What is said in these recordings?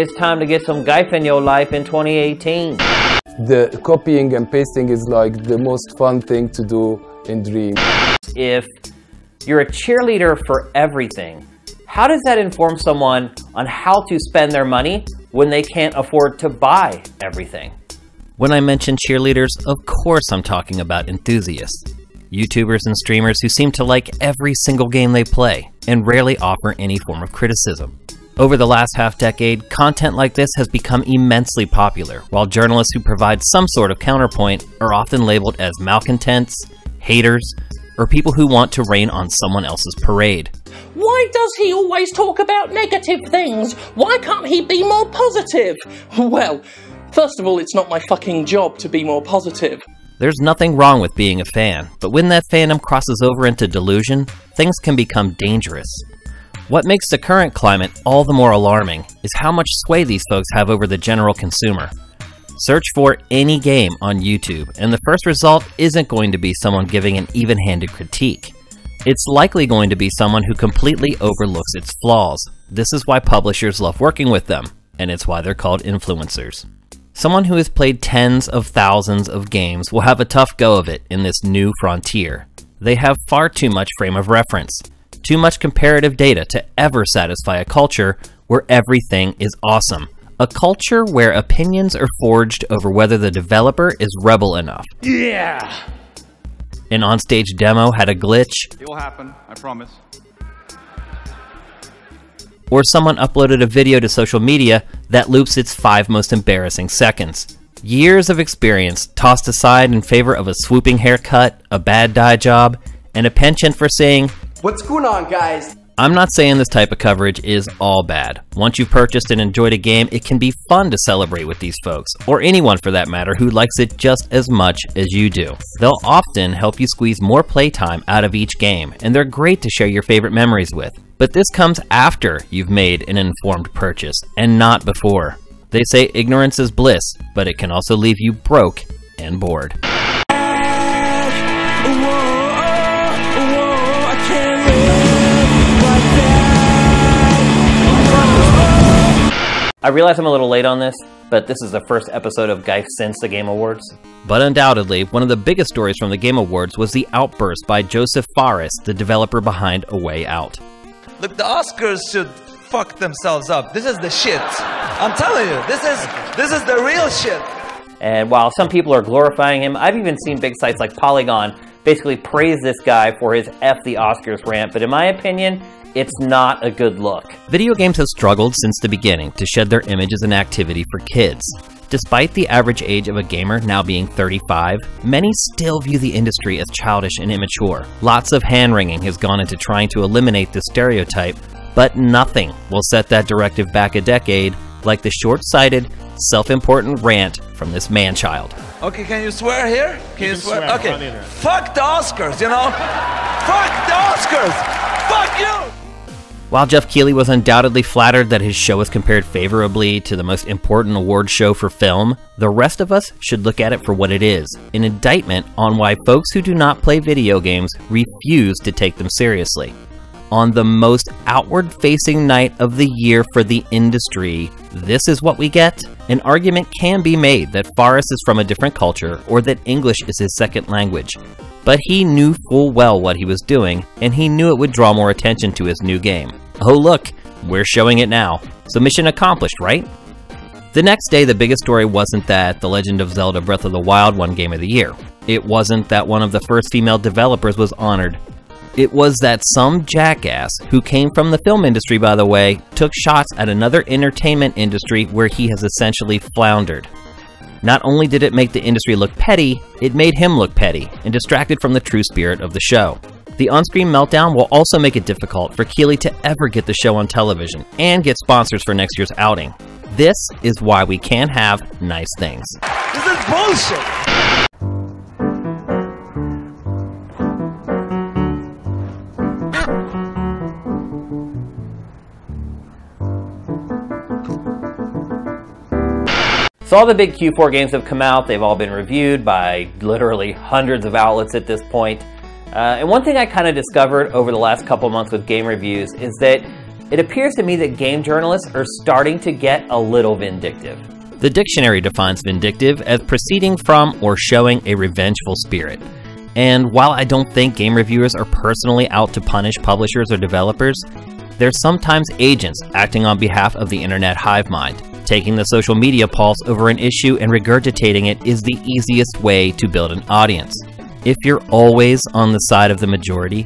It's time to get some GIFE in your life in 2018. The copying and pasting is like the most fun thing to do in Dream. If you're a cheerleader for everything, how does that inform someone on how to spend their money when they can't afford to buy everything? When I mention cheerleaders, of course I'm talking about enthusiasts. YouTubers and streamers who seem to like every single game they play and rarely offer any form of criticism. Over the last half-decade, content like this has become immensely popular, while journalists who provide some sort of counterpoint are often labeled as malcontents, haters, or people who want to rain on someone else's parade. Why does he always talk about negative things? Why can't he be more positive? Well, first of all, it's not my fucking job to be more positive. There's nothing wrong with being a fan, but when that fandom crosses over into delusion, things can become dangerous. What makes the current climate all the more alarming is how much sway these folks have over the general consumer. Search for any game on YouTube, and the first result isn't going to be someone giving an even-handed critique. It's likely going to be someone who completely overlooks its flaws. This is why publishers love working with them, and it's why they're called influencers. Someone who has played tens of thousands of games will have a tough go of it in this new frontier. They have far too much frame of reference, too much comparative data to ever satisfy a culture where everything is awesome. A culture where opinions are forged over whether the developer is rebel enough. Yeah! An onstage demo had a glitch. It will happen, I promise. Or someone uploaded a video to social media that loops its 5 most embarrassing seconds. Years of experience tossed aside in favor of a swooping haircut, a bad dye job, and a penchant for saying, "What's going on, guys?" I'm not saying this type of coverage is all bad. Once you've purchased and enjoyed a game, it can be fun to celebrate with these folks, or anyone for that matter who likes it just as much as you do. They'll often help you squeeze more playtime out of each game, and they're great to share your favorite memories with. But this comes after you've made an informed purchase, and not before. They say ignorance is bliss, but it can also leave you broke and bored. I realize I'm a little late on this, but this is the first episode of GIFE since the Game Awards. But undoubtedly, one of the biggest stories from the Game Awards was the outburst by Joseph Fares, the developer behind A Way Out. Look, the Oscars should fuck themselves up. This is the shit. I'm telling you, this is the real shit. And while some people are glorifying him, I've even seen big sites like Polygon basically praise this guy for his F the Oscars rant, but in my opinion, it's not a good look. Video games have struggled since the beginning to shed their image as an activity for kids. Despite the average age of a gamer now being 35, many still view the industry as childish and immature. Lots of hand-wringing has gone into trying to eliminate this stereotype, but nothing will set that directive back a decade like the short-sighted, self-important rant from this man-child. Okay, can you swear here? Can you swear? Okay, fuck the Oscars, you know? Fuck the Oscars! Fuck you! While Jeff Keighley was undoubtedly flattered that his show was compared favorably to the most important award show for film, the rest of us should look at it for what it is, an indictment on why folks who do not play video games refuse to take them seriously. On the most outward-facing night of the year for the industry, this is what we get? An argument can be made that Fares is from a different culture or that English is his second language. But he knew full well what he was doing, and he knew it would draw more attention to his new game. Oh look, we're showing it now. So mission accomplished, right? The next day, the biggest story wasn't that The Legend of Zelda Breath of the Wild won Game of the Year. It wasn't that one of the first female developers was honored. It was that some jackass, who came from the film industry by the way, took shots at another entertainment industry where he has essentially floundered. Not only did it make the industry look petty, it made him look petty and distracted from the true spirit of the show. The on-screen meltdown will also make it difficult for Keighley to ever get the show on television and get sponsors for next year's outing. This is why we can't have nice things. This is bullshit! So all the big Q4 games have come out. They've all been reviewed by literally hundreds of outlets at this point. And one thing I kind of discovered over the last couple months with game reviews is that It appears to me that game journalists are starting to get a little vindictive. The dictionary defines vindictive as proceeding from or showing a revengeful spirit. And while I don't think game reviewers are personally out to punish publishers or developers, they're sometimes agents acting on behalf of the internet hive mind. Taking the social media pulse over an issue and regurgitating it is the easiest way to build an audience. If you're always on the side of the majority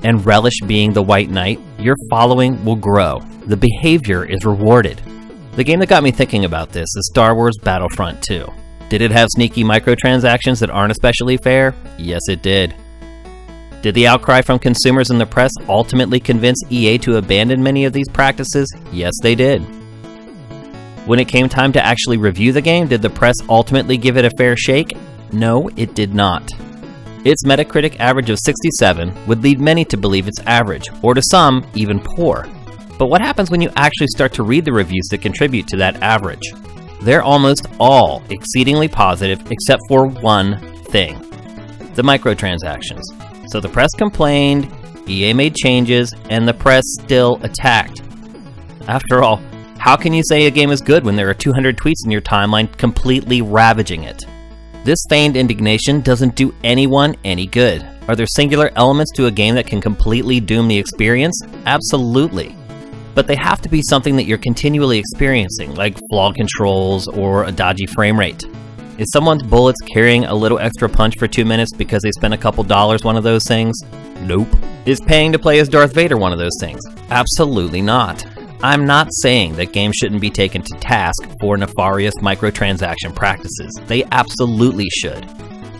and relish being the white knight, your following will grow. The behavior is rewarded. The game that got me thinking about this is Star Wars Battlefront II. Did it have sneaky microtransactions that aren't especially fair? Yes, it did. Did the outcry from consumers and the press ultimately convince EA to abandon many of these practices? Yes, they did. When it came time to actually review the game, did the press ultimately give it a fair shake? No, it did not. Its Metacritic average of 67 would lead many to believe it's average, or to some, even poor. But what happens when you actually start to read the reviews that contribute to that average? They're almost all exceedingly positive except for one thing: the microtransactions. So the press complained, EA made changes, and the press still attacked. After all, how can you say a game is good when there are 200 tweets in your timeline completely ravaging it? This feigned indignation doesn't do anyone any good. Are there singular elements to a game that can completely doom the experience? Absolutely. But they have to be something that you're continually experiencing, like flawed controls or a dodgy frame rate. Is someone's bullets carrying a little extra punch for 2 minutes because they spent a couple dollars one of those things? Nope. Is paying to play as Darth Vader one of those things? Absolutely not. I'm not saying that games shouldn't be taken to task for nefarious microtransaction practices. They absolutely should.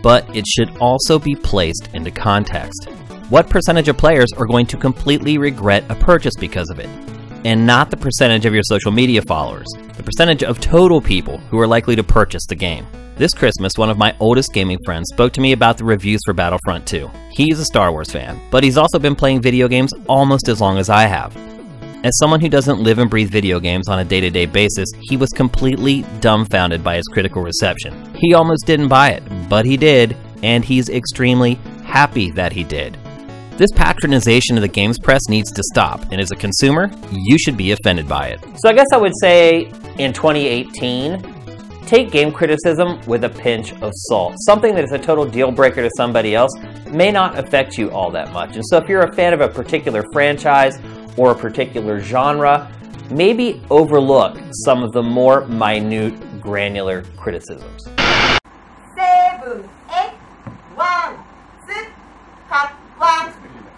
But it should also be placed into context. What percentage of players are going to completely regret a purchase because of it? And not the percentage of your social media followers, the percentage of total people who are likely to purchase the game. This Christmas, one of my oldest gaming friends spoke to me about the reviews for Battlefront II. He's a Star Wars fan, but he's also been playing video games almost as long as I have. As someone who doesn't live and breathe video games on a day-to-day basis, he was completely dumbfounded by its critical reception. He almost didn't buy it, but he did, and he's extremely happy that he did. This patronization of the games press needs to stop, and as a consumer, you should be offended by it. So I guess I would say, in 2018, take game criticism with a pinch of salt. Something that is a total deal breaker to somebody else may not affect you all that much. And so if you're a fan of a particular franchise or a particular genre, maybe overlook some of the more minute, granular criticisms. 7, 8, 1, 6, 1,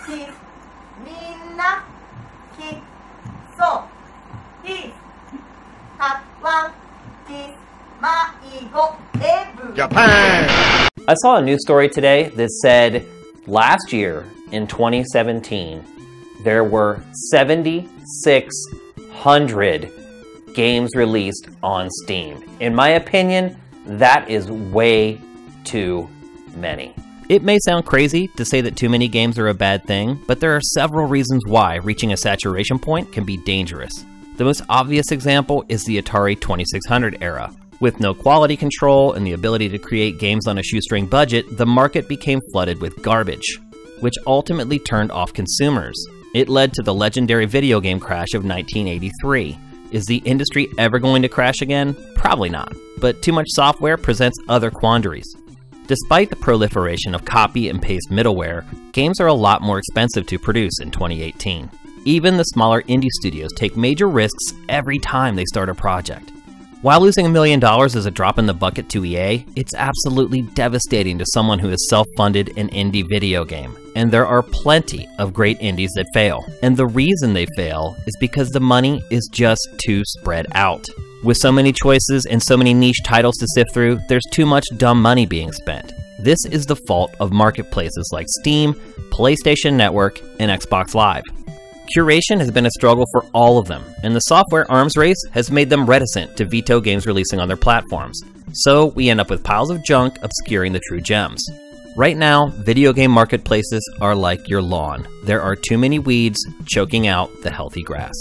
2, みんな、き、そう、ひ、1, 2, 迷子、Japan! I saw a news story today that said last year, in 2017, there were 7,600 games released on Steam. In my opinion, that is way too many. It may sound crazy to say that too many games are a bad thing, but there are several reasons why reaching a saturation point can be dangerous. The most obvious example is the Atari 2600 era. With no quality control and the ability to create games on a shoestring budget, the market became flooded with garbage, which ultimately turned off consumers. It led to the legendary video game crash of 1983. Is the industry ever going to crash again? Probably not, but too much software presents other quandaries. Despite the proliferation of copy and paste middleware, games are a lot more expensive to produce in 2018. Even the smaller indie studios take major risks every time they start a project. While losing $1 million is a drop in the bucket to EA, it's absolutely devastating to someone who has self-funded an indie video game. And there are plenty of great indies that fail. And the reason they fail is because the money is just too spread out. With so many choices and so many niche titles to sift through, there's too much dumb money being spent. This is the fault of marketplaces like Steam, PlayStation Network, and Xbox Live. Curation has been a struggle for all of them, and the software arms race has made them reticent to veto games releasing on their platforms. So we end up with piles of junk obscuring the true gems. Right now, video game marketplaces are like your lawn. There are too many weeds choking out the healthy grass.